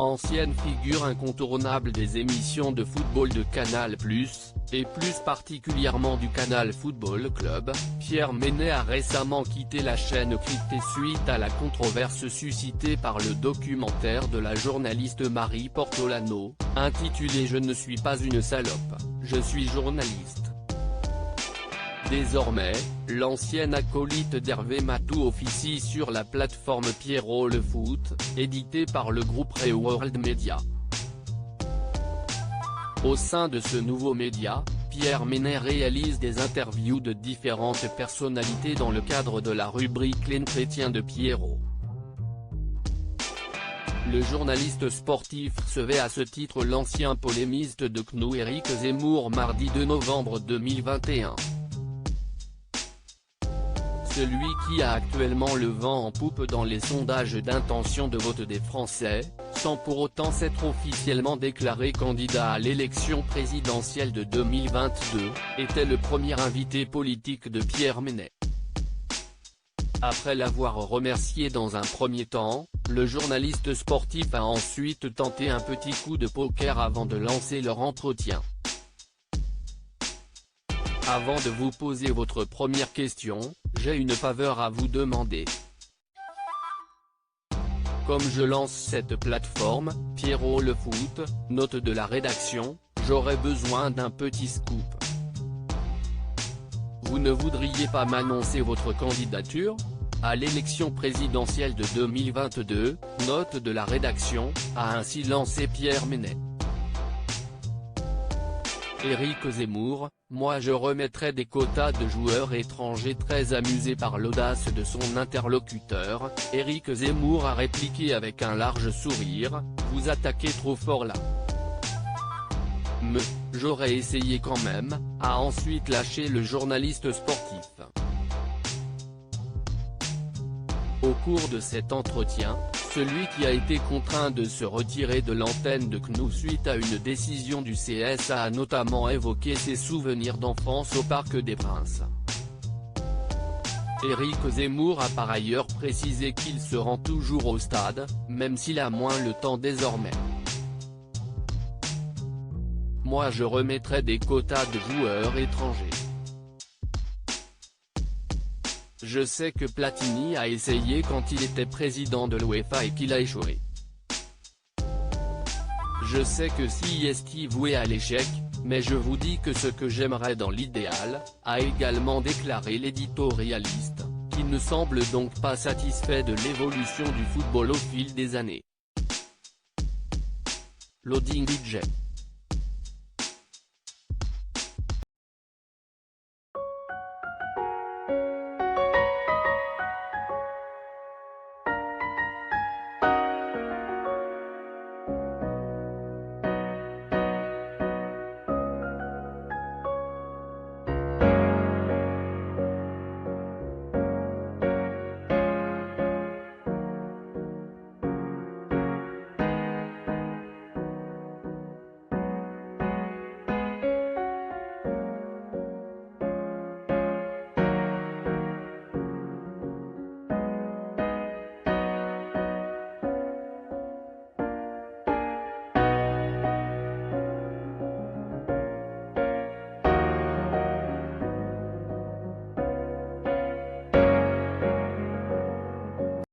Ancienne figure incontournable des émissions de football de Canal+, et plus particulièrement du Canal Football Club, Pierre Ménès a récemment quitté la chaîne cryptée suite à la controverse suscitée par le documentaire de la journaliste Marie Portolano, intitulé « Je ne suis pas une salope, je suis journaliste ». Désormais, l'ancienne acolyte d'Hervé Matou officie sur la plateforme Pierrot le Foot, éditée par le groupe Reworld Media. Au sein de ce nouveau média, Pierre Ménès réalise des interviews de différentes personnalités dans le cadre de la rubrique L'Entretien de Pierrot. Le journaliste sportif recevait à ce titre l'ancien polémiste de CNOO Éric Zemmour mardi 2 novembre 2021. Celui qui a actuellement le vent en poupe dans les sondages d'intention de vote des Français, sans pour autant s'être officiellement déclaré candidat à l'élection présidentielle de 2022, était le premier invité politique de Pierre Ménès. Après l'avoir remercié dans un premier temps, le journaliste sportif a ensuite tenté un petit coup de poker avant de lancer leur entretien. Avant de vous poser votre première question, j'ai une faveur à vous demander. Comme je lance cette plateforme, Pierrot le Foot, note de la rédaction, j'aurais besoin d'un petit scoop. Vous ne voudriez pas m'annoncer votre candidature à l'élection présidentielle de 2022, note de la rédaction, a ainsi lancé Pierre Ménès. Éric Zemmour, moi je remettrai des quotas de joueurs étrangers. Très amusé par l'audace de son interlocuteur, Éric Zemmour a répliqué avec un large sourire, vous attaquez trop fort là. J'aurais essayé quand même, a ensuite lâché le journaliste sportif. Au cours de cet entretien, celui qui a été contraint de se retirer de l'antenne de CNOO suite à une décision du CSA a notamment évoqué ses souvenirs d'enfance au Parc des Princes. Éric Zemmour a par ailleurs précisé qu'il se rend toujours au stade, même s'il a moins le temps désormais. Moi je remettrai des quotas de joueurs étrangers. Je sais que Platini a essayé quand il était président de l'UEFA et qu'il a échoué. Je sais que CST voué à l'échec, mais je vous dis que ce que j'aimerais dans l'idéal, a également déclaré l'éditorialiste, qui ne semble donc pas satisfait de l'évolution du football au fil des années. Loading budget.